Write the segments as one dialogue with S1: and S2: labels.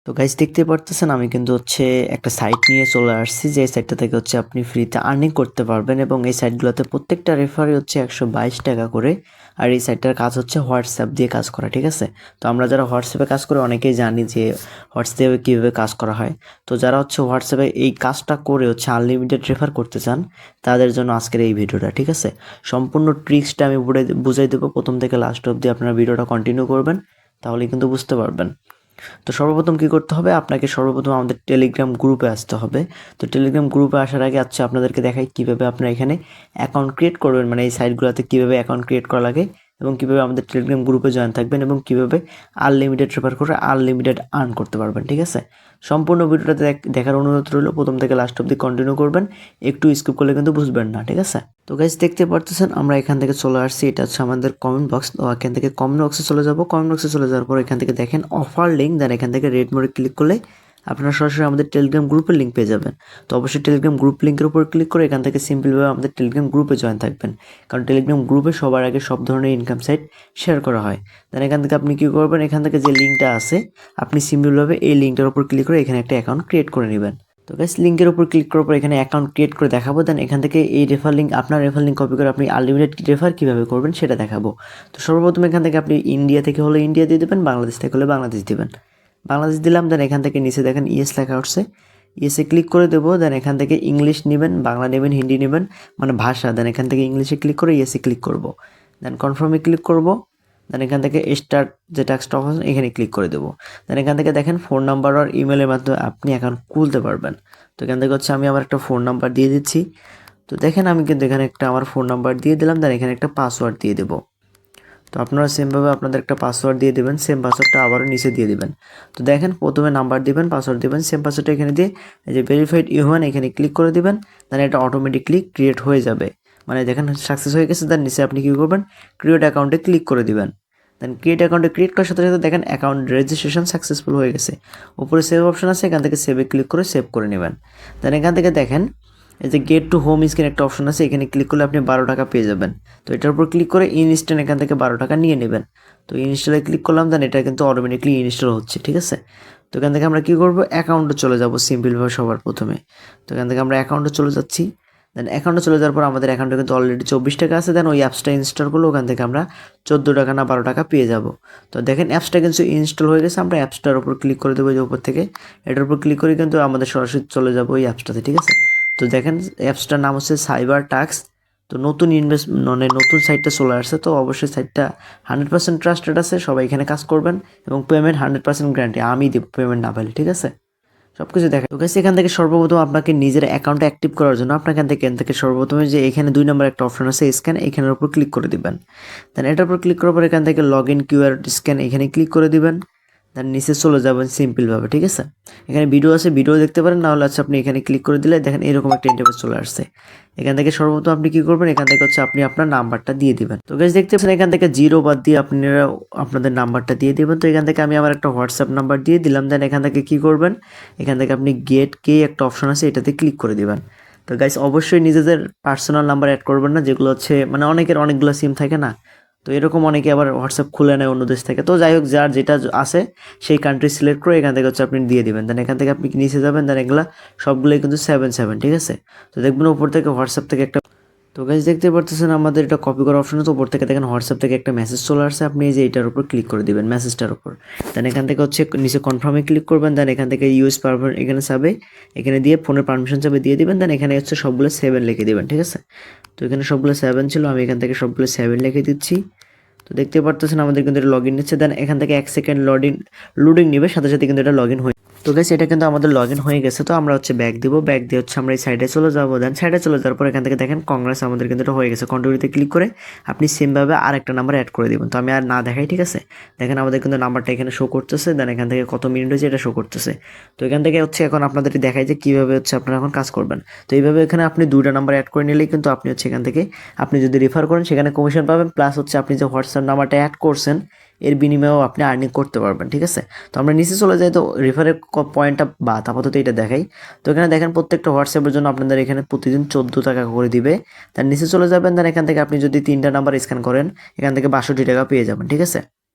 S1: তো গাইস দেখতে পারতেছেন আমি কিন্তু একটা সাইট নিয়ে চলে আসছি যে সাইটটা থেকে আপনি ফ্রিতে আর্নিং করতে পারবেন এবং এই সাইটগুলোতে প্রত্যেকটা রেফারে 122 টাকা করে। আর এই সাইটটার কাজ হোয়াটসঅ্যাপ দিয়ে কাজ করা, ঠিক আছে। তো আমরা যারা হোয়াটসঅ্যাপে কাজ করি অনেকেই জানি যে হোয়াটসঅ্যাপে কীভাবে কাজ করা হয়। তো যারা হোয়াটসঅ্যাপে এই কাজটা করে আনলিমিটেড রেফার করতে চান তাদের জন্য আজকের এই ভিডিওটা, ঠিক আছে। সম্পূর্ণ ট্রিক্সটা আমি বুঝাই দেবো, প্রথম থেকে লাস্ট অবধি আপনারা ভিডিওটা কন্টিনিউ করবেন, তাহলে কিন্তু বুঝতে পারবেন। তো সর্বপ্রথম কি করতে হবে, আপনাকে সর্বপ্রথম আমাদের টেলিগ্রাম গ্রুপে আসতে হবে। তো টেলিগ্রাম গ্রুপে আসার আগে আপনাদেরকে দেখাই কিভাবে আপনারা এখানে অ্যাকাউন্ট ক্রিয়েট করবেন, মানে এই সাইটগুলোতে কিভাবে অ্যাকাউন্ট ক্রিয়েট করা লাগে এবং কিভাবে আমাদের টেলিগ্রাম গ্রুপে জয়েন থাকবেন এবং কিভাবে আনলিমিটেড রেফার করে আনলিমিটেড আর্ন করতে পারবেন, ঠিক আছে। সম্পূর্ণ ভিডিওটা দেখার অনুরোধ রইল, প্রথম থেকে লাস্ট অবধি কন্টিনিউ করবেন, একটু স্কিপ করলে কিন্তু বুঝবেন না, ঠিক আছে। তো গাইস দেখতে পারতেছেন আমরা এখান থেকে চলে আসছি, এটা আমাদের কমেন্ট বক্স। তো এখান থেকে কমেন্ট বক্সে চলে যাব, কমেন্ট বক্সে চলে যাওয়ার পর এখান থেকে দেখেন অফার লিঙ্ক, দেন এখান থেকে রেড মোডে ক্লিক করলে আপনারা সরাসরি আমাদের টেলিগ্রাম গ্রুপের লিঙ্ক পেয়ে যাবেন। তো অবশ্যই টেলিগ্রাম গ্রুপ লিঙ্কের উপর ক্লিক করে এখান থেকে সিম্পলভাবে আমাদের টেলিগ্রাম গ্রুপে জয়েন থাকবেন, কারণ টেলিগ্রাম গ্রুপে সবার আগে সব ধরনের ইনকাম সাইট শেয়ার করা হয়। দেন এখান থেকে আপনি কী করবেন, এখান থেকে যে লিঙ্কটা আছে আপনি সিম্পলভাবে এই লিঙ্কটার উপর ক্লিক করে এখানে একটা অ্যাকাউন্ট ক্রিয়েট করে নেবেন। তো গাইস লিঙ্কের উপর ক্লিক করার পর এখানে অ্যাকাউন্ট ক্রিয়েট করে দেখাবো, দেন এখান থেকে এই আপনার রেফার লিঙ্ক কপি করে আপনি আনলিমিটেড রেফার কীভাবে করবেন সেটা দেখাবো। তো সর্বপ্রথম এখান থেকে আপনি ইন্ডিয়া থেকে হলে ইন্ডিয়া দিয়ে দেবেন, বাংলাদেশ থেকে হলে বাংলাদেশ দেবেন। বাংলাদেশ দিলাম, দেন এখান থেকে নিচে দেখেন ইয়েস লেখা উঠছে, ইয়েসে ক্লিক করে দেবো। দেন এখান থেকে ইংলিশ নেবেন, বাংলা নেবেন, হিন্দি নেবেন, মানে ভাষা। দেন এখান থেকে ইংলিশে ক্লিক করে ইয়েসে ক্লিক করব, দেন কনফার্মে ক্লিক করব। দেন এখান থেকে স্টার্ট যে টাস্কটা আছে এখানে ক্লিক করে দেবো। দেন এখান থেকে দেখেন ফোন নাম্বার আর ইমেলের মাধ্যমে আপনি অ্যাকাউন্ট খুলতে পারবেন। তো এখান থেকে আমি আমার একটা ফোন নাম্বার দিয়ে দিচ্ছি। তো দেখেন আমি কিন্তু এখানে আমার ফোন নাম্বার দিয়ে দিলাম, দেন এখানে একটা পাসওয়ার্ড দিয়ে দেবো। তো আপনারা সেমভাবে আপনাদের একটা পাসওয়ার্ড দিয়ে দেবেন, সেম পাসওয়ার্ডটা আবারও নিচে দিয়ে দেবেন। তো দেখেন প্রথমে নাম্বার দিবেন, পাসওয়ার্ড দিবেন, সেম পাসওয়ার্ডটা এখানে দিয়ে এই যে ভেরিফাইড ইউমান এখানে ক্লিক করে দিবেন। দেন এটা অটোমেটিকলি ক্রিয়েট হয়ে যাবে, মানে দেখেন সাকসেস হয়ে গেছে। দেন নিচে আপনি কী করবেন, ক্রিয়েট অ্যাকাউন্টে ক্লিক করে দিবেন। দেন ক্রিয়েট অ্যাকাউন্টে ক্রিয়েট করার সাথে সাথে দেখেন অ্যাকাউন্ট রেজিস্ট্রেশন সাকসেসফুল হয়ে গেছে। উপরে সেভ অপশন আছে, এখান থেকে সেভে ক্লিক করে সেভ করে নেবেন। দেন এখান থেকে দেখেন এই যে গেট টু হোম স্ক্রিন একটা অপশন আছে, এখানে ক্লিক করলে আপনি 12 টাকা পেয়ে যাবেন। তো এটার উপর ক্লিক করে ইনস্ট্যান্ট এখান থেকে 12 টাকা নিয়ে নেবেন। তো ইনস্টলে ক্লিক করলাম, দেন এটা কিন্তু অটোমেটিকলি ইনস্টল হচ্ছে, ঠিক আছে। তো এখান থেকে আমরা কী করবো, অ্যাকাউন্টে চলে যাব সিম্পলভাবে সবার প্রথমে। তো এখান থেকে আমরা অ্যাকাউন্টে চলে যাচ্ছি। দেন অ্যাকাউন্টে চলে যাওয়ার পর আমাদের অ্যাকাউন্টে কিন্তু অলরেডি 24 টাকা আছে। দেন ওই অ্যাপসটা ইনস্টল করলে ওখান থেকে আমরা 14 টাকা না 12 টাকা পেয়ে যাব। তো দেখেন অ্যাপসটা কিন্তু ইনস্টল হয়ে গেছে, আমরা অ্যাপসটার উপর ক্লিক করে দেবো যে উপর থেকে, এটার উপর ক্লিক করে কিন্তু আমাদের সরাসরি চলে যাবো ওই অ্যাপসটাতে, ঠিক আছে। তো দেখেন অ্যাপসটার নাম হচ্ছে সাইবার টাস্ক। তো নতুন মানে নতুন সাইটটা চলে আসছে, তো অবশ্যই সাইটটা 100% ট্রাস্টেড আছে, সবাই এখানে কাজ করবেন এবং পেমেন্ট 100% গ্যারান্টি আমি দেবো, পেমেন্ট না পেলে, ঠিক আছে। সব কিছু দেখা তো গেছে। এখান থেকে সর্বপ্রথম আপনাকে নিজের অ্যাকাউন্ট অ্যাক্টিভ করার জন্য আপনাকে এখান থেকে সর্বপ্রথমে যে এখানে 2 নম্বর একটা অপশন আছে স্ক্যান, এখানের উপর ক্লিক করে দিবেন। দেন এটার উপর ক্লিক করার পর এখান থেকে লগ ইন কিউআর স্ক্যান এখানে ক্লিক করে দিবেন। দেন নিচে চলে যাবেন সিম্পলভাবে, ঠিক আছে। এখানে ভিডিও আছে, ভিডিও দেখতে পারেন, না হলে আপনি এখানে ক্লিক করে দিলে দেখেন এরকম একটা ইন্টারফেস চলে আসছে। এখান থেকে সর্বপ্রথম আপনি কী করবেন, এখান থেকে আপনি আপনার নাম্বারটা দিয়ে দিবেন। তো গাইস দেখতে পাচ্ছেন এখান থেকে 0 বাদ দিয়ে আপনারা আপনাদের নাম্বারটা দিয়ে দিবেন। তো এখান থেকে আমি আমার একটা হোয়াটসঅ্যাপ নাম্বার দিয়ে দিলাম। দেন এখান থেকে কী করবেন, এখান থেকে আপনি গেট কে একটা অপশন আছে, এটাতে ক্লিক করে দিবেন। তো গাইস অবশ্যই নিজেদের পার্সোনাল নাম্বার অ্যাড করবেন না, যেগুলো মানে অনেকের অনেকগুলো সিম থাকে না, তো এরকম অনেকে আবার হোয়াটসঅ্যাপ খুলে নেয় অন্য দেশ থেকে। তো যাই হোক, যার যেটা আছে সেই কান্ট্রি সিলেক্ট করে এখান থেকে আপনি দিয়ে দিবেন। দেন এখান থেকে আপনি নিচে যাবেন, দেন এগুলো সবগুলোই কিন্তু 7 ঠিক আছে। তো দেখবেন উপর থেকে হোয়াটসঅ্যাপ থেকে একটা, তো গাইস দেখতে পারতেছেন আমাদের এটা কপি করার অপশন আছে, উপর থেকে দেখেন হোয়াটসঅ্যাপ থেকে একটা মেসেজ চলে আসছে, আপনি এই যে এটার উপর ক্লিক করে দিবেন মেসেজটার উপর। দেন এখান থেকে নিচে কনফার্মে ক্লিক করবেন। দেন এখান থেকে ইউএস পারমিশন এখানে চাবে, এখানে দিয়ে ফোনের পারমিশন চাবে দিয়ে দিবেন। দেন এখানে সবগুলো 7 লিখে দিবেন, ঠিক আছে। তো এখানে সবগুলো 7 ছিল, আমি এখান থেকে সবগুলো 7 লিখে দিচ্ছি। তো দেখতে পারতেছেন আমাদের কিন্তু এটা লগ ইন নিচ্ছে। দেন এখান থেকে 1 সেকেন্ড লোডিং নেবে, সাথে সাথে কিন্তু এটা লগ ইন হয়ে, তো গাইস এটা কিন্তু আমাদের লগ ইন হয়ে গেছে। তো আমরা ব্যাক দিব, ব্যাক দিয়ে আমরা এই সাইডে চলে যাবো। দেন সাইডে চলে যাওয়ার পর এখান থেকে দেখেন কংগ্রেস আমাদের কিন্তু এটা হয়ে গেছে। কন্টিনিউতে ক্লিক করে আপনি সেমভাবে আরেকটা নাম্বার অ্যাড করে দিবেন। তো আমি আর না দেখাই, ঠিক আছে। দেখেন আমাদের কিন্তু নাম্বারটা এখানে শো করতেছে, দেন এখান থেকে কত মিনিট হয়েছে এটা শো করতেছে। তো এখান থেকে এখন আপনাদের দেখাই যে কীভাবে আপনারা এখন কাজ করবেন। তো এইভাবে এখানে আপনি 2টা নাম্বার অ্যাড করে নিলেই কিন্তু আপনি এখান থেকে আপনি যদি রেফার করেন সেখানে কমিশন পাবেন, প্লাস আপনি যে হোয়াটসঅ্যাপ নাম্বারটা অ্যাড করছেন এর বিনিময়েও আপনি আর্নিং করতে পারবেন, ঠিক আছে। তো আমরা নিচে চলে যাই, তো রেফারের পয়েন্টটা বাদ আপাতত এটা দেখাই। তো এখানে দেখেন প্রত্যেকটা হোয়াটসঅ্যাপের জন্য আপনাদের এখানে প্রতিদিন 14 টাকা করে দিবে। তার নিচে চলে যাবেন, দেন এখান থেকে আপনি যদি 3টা নাম্বার স্ক্যান করেন এখান থেকে 62 টাকা পেয়ে যাবেন, ঠিক আছে।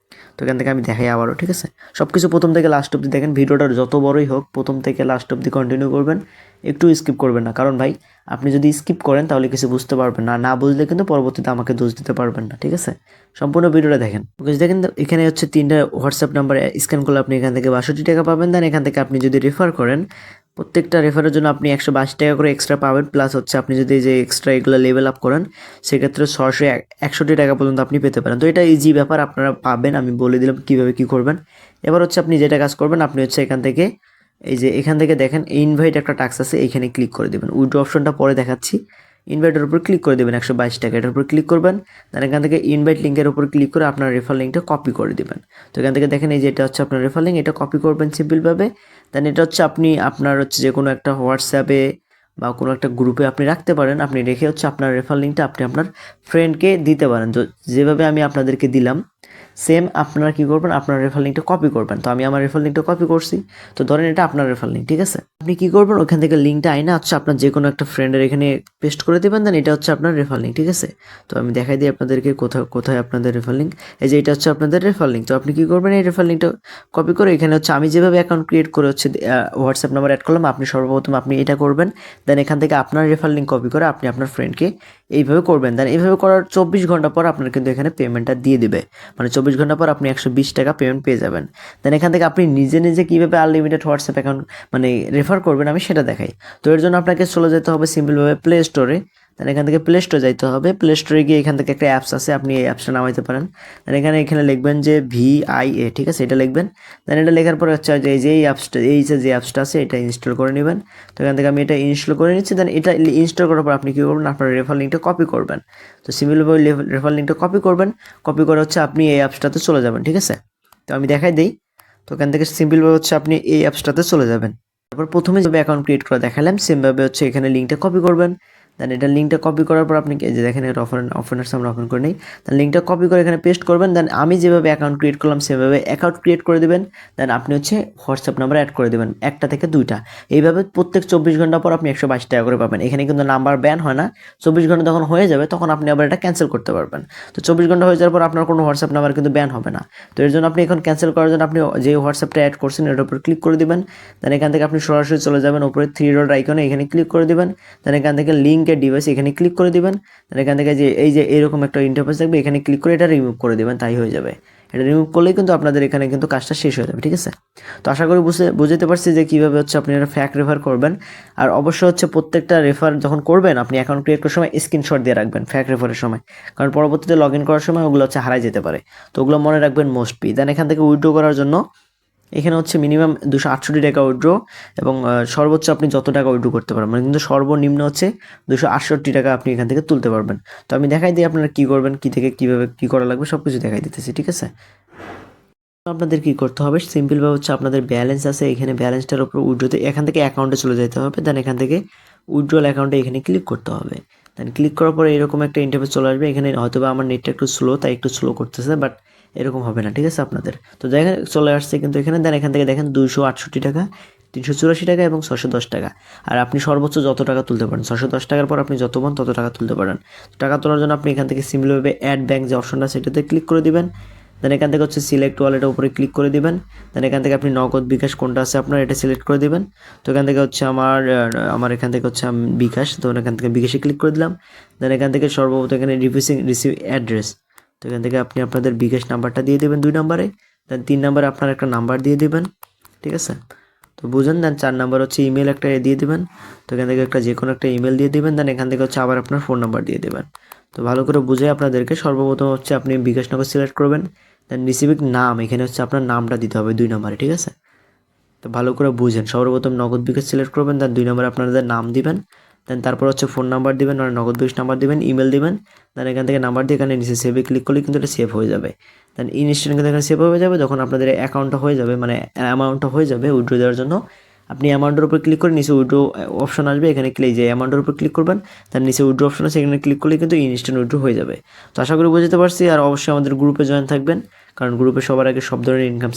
S1: তো এখান থেকে আমি দেখাই আবারও, ঠিক আছে? সব কিছু প্রথম থেকে লাস্ট অবধি দেখেন, ভিডিওটা যত বড়ই হোক প্রথম থেকে লাস্ট অবধি কন্টিনিউ করবেন, একটু স্কিপ করবেন না। কারণ ভাই আপনি যদি স্কিপ করেন তাহলে কিছু বুঝতে পারবেন না, না বুঝলে কিন্তু পরবর্তীতে আমাকে দোষ দিতে পারবেন না, ঠিক আছে? সম্পূর্ণ ভিডিওটা দেখেন। ওকে, দেখেন এখানে হচ্ছে 3টা হোয়াটসঅ্যাপ নাম্বার স্ক্যান করলে আপনি এখান থেকে 62 টাকা পাবেন। দেন এখান থেকে আপনি যদি রেফার করেন, প্রত্যেকটা রেফারের জন্য আপনি 122 টাকা করে এক্সট্রা পাবেন। প্লাস হচ্ছে আপনি যদি এই যে এক্সট্রা এগুলো লেভেল আপ করেন, সেক্ষেত্রে 661 টাকা পর্যন্ত আপনি পেতে পারেন। তো এটা ইজি ব্যাপার, আপনারা পাবেন, আমি বলে দিলাম কীভাবে কী করবেন। এবার হচ্ছে আপনি যেটা কাজ করবেন, আপনি হচ্ছে এখান থেকে এই যে এখান থেকে দেখেন ইনভাইট একটা টাস্ক আছে, এইখানে ক্লিক করে দেবেন। উইথড্র অপশনটা পরে দেখাচ্ছি। ইনভাইটের উপর ক্লিক করে দেবেন, 122 টাকা, এটার উপর ক্লিক করবেন। দেন এখান থেকে ইনভাইট লিঙ্কের উপর ক্লিক করে আপনার রেফার লিঙ্কটা কপি করে দেবেন। তো এখান থেকে দেখেন এই যে এটা হচ্ছে আপনার রেফার লিঙ্ক, এটা কপি করবেন সিম্পলভাবে। দেন এটা হচ্ছে আপনি আপনার হচ্ছে যে কোনো একটা হোয়াটসঅ্যাপে বা কোনো একটা গ্রুপে আপনি রাখতে পারেন। আপনি রেখে হচ্ছে আপনার রেফার লিঙ্কটা আপনি আপনার ফ্রেন্ডকে দিতে পারেন। তো যেভাবে আমি আপনাদেরকে দিলাম সেম আপনারা কী করবেন, আপনার রেফার লিঙ্কটা কপি করবেন। তো আমি আমার রেফার লিঙ্কটা কপি করছি। তো ধরেন এটা আপনার রেফার লিঙ্ক, ঠিক আছে? আপনি কী করবেন, ওখান থেকে লিঙ্কটা আইনা হচ্ছে আপনার যে কোনো একটা ফ্রেন্ডের এখানে পেস্ট করে দেবেন। দেন এটা হচ্ছে আপনার রেফার লিঙ্ক, ঠিক আছে? তো আমি দেখাই দিই আপনাদেরকে কোথায় আপনাদের রেফার লিঙ্ক। এই যে এটা হচ্ছে আপনাদের রেফার লিঙ্ক। তো আপনি কী করবেন, এই রেফার লিঙ্কটা কপি করে এখানে হচ্ছে আমি যেভাবে অ্যাকাউন্ট ক্রিয়েট করে হচ্ছে হোয়াটসঅ্যাপ নাম্বার অ্যাড করলাম, আপনি সর্বপ্রথম আপনি এটা করবেন। দেন এখান থেকে আপনার রেফার লিঙ্ক কপি করে আপনি আপনার ফ্রেন্ডকে এইভাবে করবেন। দেন এইভাবে করার 24 ঘন্টা পর আপনার কিন্তু এখানে পেমেন্টটা দিয়ে দিবে। মানে 24 ঘন্টা পর আপনি 120 টাকা পেমেন্ট পেয়ে যাবেন। দেন এখান থেকে আপনি নিজে নিজে কীভাবে আনলিমিটেড হোয়াটসঅ্যাপ অ্যাকাউন্ট মানে রেফার করবেন আমি সেটা দেখাই। তো এর জন্য আপনাকে চলে যেতে হবে সিম্পলভাবে প্লে স্টোরে। দেন এখান থেকে প্লে স্টোরে যাইতে হবে। প্লে স্টোরে গিয়ে এখান থেকে একটা অ্যাপস আছে, আপনি এই অ্যাপসটা নামাইতে পারেন। দেন এখানে লিখবেন যে VIA, ঠিক আছে? এটা লিখবেন। দেন এটা লেখার পরে হচ্ছে এই অ্যাপসটা, যে অ্যাপসটা আছে এটা ইনস্টল করে নেবেন। তো এখান থেকে আমি এটা ইনস্টল করে নিচ্ছি। দেন এটা ইনস্টল করার পর আপনি কী করবেন, আপনার রেফার লিঙ্কটা কপি করবেন। তো সিম্পলভাবে রেফার লিঙ্কটা কপি করবেন। কপি করে হচ্ছে আপনি এই অ্যাপসটাতে চলে যাবেন, ঠিক আছে? তো আমি দেখাই দিই। তো এখান থেকে সিম্পলভাবে হচ্ছে আপনি এই অ্যাপসটাতে চলে যাবেন। তারপর প্রথমে যেভাবে অ্যাকাউন্ট ক্রিয়েট করে দেখালাম সেমভাবে হচ্ছে এখানে লিঙ্কটা কপি করবেন। দেন এটা লিঙ্কটা কপি করার পর আপনি এই যে দেখেন এটা ওপেনার্স আমরা ওপেন করে নিই। দেন লিঙ্কটা কপি করে এখানে পেস্ট করবেন। দেন আমি যেভাবে অ্যাকাউন্ট ক্রিয়েট করলাম সেভাবে অ্যাকাউন্ট ক্রিয়েট করে দেবেন। দেন আপনি হচ্ছে হোয়াটসঅ্যাপ নাম্বার অ্যাড করে দেবেন, 1টা থেকে 2টা। এইভাবে প্রত্যেক 24 ঘন্টা পর আপনি 122 টাকা করে পাবেন। এখানে কিন্তু নাম্বার ব্যান হয় না। 24 ঘন্টা যখন হয়ে যাবে তখন আপনি আবার এটা ক্যান্সেল করতে পারবেন। তো 24 ঘন্টা হয়ে যাওয়ার পর আপনার কোনো হোয়াটসঅ্যাপ নাম্বার কিন্তু ব্যান হবে না। তো এর জন্য আপনি এখন ক্যান্সেল করার জন্য আপনি যে হোয়াটসঅ্যাপটা অ্যাড করছেন এটার উপর ক্লিক করে দিবেন। দেন এখান থেকে আপনি সরাসরি চলে যাবেন উপরে 3 ডট আইকনে, এখানে ক্লিক করে দিবেন। দেন এখান থেকে লিঙ্কের ডিভাইস এখানে ক্লিক করে দিবেন। দেন এখান থেকে যে এই যে এরকম একটা ইন্টারফেস থাকবে, এখানে ক্লিক করে এটা রিমুভ করে দিবেন, তাই হয়ে যাবে। এটা রিমুভ করলেই কিন্তু আপনাদের এখানে কিন্তু কাজটা শেষ হয়ে যাবে, ঠিক আছে? তো আশা করি বুঝতে পারছি যে কীভাবে হচ্ছে আপনি এটা ফ্যাক রেফার করবেন। আর অবশ্যই হচ্ছে প্রত্যেকটা রেফার যখন করবেন আপনি অ্যাকাউন্ট ক্রিয়েট করার সময় স্ক্রিনশট দিয়ে রাখবেন ফ্যাক রেফারের সময়, কারণ পরবর্তীতে লগ ইন করার সময় ওগুলো হচ্ছে হারাই যেতে পারে। তো ওগুলো মনে রাখবেন মোস্টলি। দেন এখান থেকে উইথড্র করার জন্য এখানে হচ্ছে মিনিমাম 268 টাকা উইথড্র এবং সর্বোচ্চ আপনি যত টাকা উইথড্র করতে পারবেন, মানে কিন্তু সর্বনিম্ন হচ্ছে 268 টাকা আপনি এখান থেকে তুলতে পারবেন। তো আমি দেখাই দিই আপনারা কী করবেন, কী থেকে কীভাবে কী করা লাগবে সব কিছু দেখাই দিতেছি, ঠিক আছে? আপনাদের কী করতে হবে, সিম্পলভাবে হচ্ছে আপনাদের ব্যালেন্স আছে, এখানে ব্যালেন্সটার উপর উইথড্রোতে এখান থেকে অ্যাকাউন্টে চলে যেতে হবে। দেন এখান থেকে উইথড্রল অ্যাকাউন্টে এখানে ক্লিক করতে হবে। দেন ক্লিক করার পরে এরকম একটা ইন্টারফেস চলে আসবে। এখানে হয়তো বা আমার নেটটা একটু স্লো, তাই একটু স্লো করতেছে, বাট এরকম হবে না, ঠিক আছে আপনাদের? তো দেখেন চলে আসছে কিন্তু এখানে। দেন এখান থেকে দেখেন 268 টাকা, 384 টাকা এবং 610 টাকা। আর আপনি সর্বোচ্চ যত টাকা তুলতে পারেন, 610 টাকার পর আপনি যত পান তত টাকা তুলতে পারেন। টাকা তোলার জন্য আপনি এখান থেকে সিম্পলভাবে অ্যাড ব্যাঙ্ক যে অপশনটা সেটাতে ক্লিক করে দিবেন। দেন এখান থেকে হচ্ছে সিলেক্ট ওয়ালেটের উপরে ক্লিক করে দিবেন। দেন এখান থেকে আপনি নগদ বিকাশ কোনটা আছে আপনার এটা সিলেক্ট করে দিবেন। তো এখান থেকে হচ্ছে আমার এখান থেকে হচ্ছে বিকাশ, তো এখান থেকে বিকাশে ক্লিক করে দিলাম। দেন এখান থেকে সর্বপ্রথম এখানে রিসিভ অ্যাড্রেস, তো এখান থেকে আপনি আপনাদের বিকাশ নাম্বারটা দিয়ে দেবেন 2 নম্বরে। দেন 3 নম্বরে আপনার একটা নাম্বার দিয়ে দেবেন, ঠিক আছে? তো বুঝেন। দেন 4 নাম্বার হচ্ছে ইমেল একটা দিয়ে দেবেন। তো এখান থেকে যে কোনো একটা ইমেল দিয়ে দেবেন। দেন এখান থেকে হচ্ছে আবার আপনার ফোন নাম্বার দিয়ে দেবেন। তো ভালো করে বুঝে আপনাদেরকে সর্বপ্রথম হচ্ছে আপনি বিকাশ নগর সিলেক্ট করবেন। দেন রিসিভিং নাম, এখানে হচ্ছে আপনার নামটা দিতে হবে 2 নম্বরে, ঠিক আছে? তো ভালো করে বুঝেন, সর্বপ্রথম নগদ বিকাশ সিলেক্ট করবেন। দেন 2 নম্বরে আপনাদের নাম দিবেন। দেন তারপর হচ্ছে ফোন নাম্বার দিবেন, মানে নগদ বিকাশ নাম্বার দিবেন, ইমেল দিবেন। দেন এখান থেকে নাম্বার দিয়ে এখানে নিচে সেভে ক্লিক করলে কিন্তু এটা সেভ হয়ে যাবে। দেন ইনস্ট্যান্ট কিন্তু এখানে সেভ হয়ে যাবে। যখন আপনাদের অ্যাকাউন্টটা হয়ে যাবে, মানে অ্যামাউন্টটা হয়ে যাবে উইথড্র দেওয়ার জন্য, আপনি অ্যামাউন্টের উপর ক্লিক করে নিচে উইথড্র অপশন আসবে, এখানে ক্লিক যে অ্যামাউন্টের উপর ক্লিক করবেন। তার নিচে উইথড্র অপশন আছে, এখানে ক্লিক করলে কিন্তু ইনস্ট্যান্ট উইথড্র হয়ে যাবে। তো আশা করি বুঝতে পারছি। আর অবশ্যই আমাদের গ্রুপে জয়েন থাকবেন, কারণ গ্রুপে সবার আগে সব ধরনের ইনকাম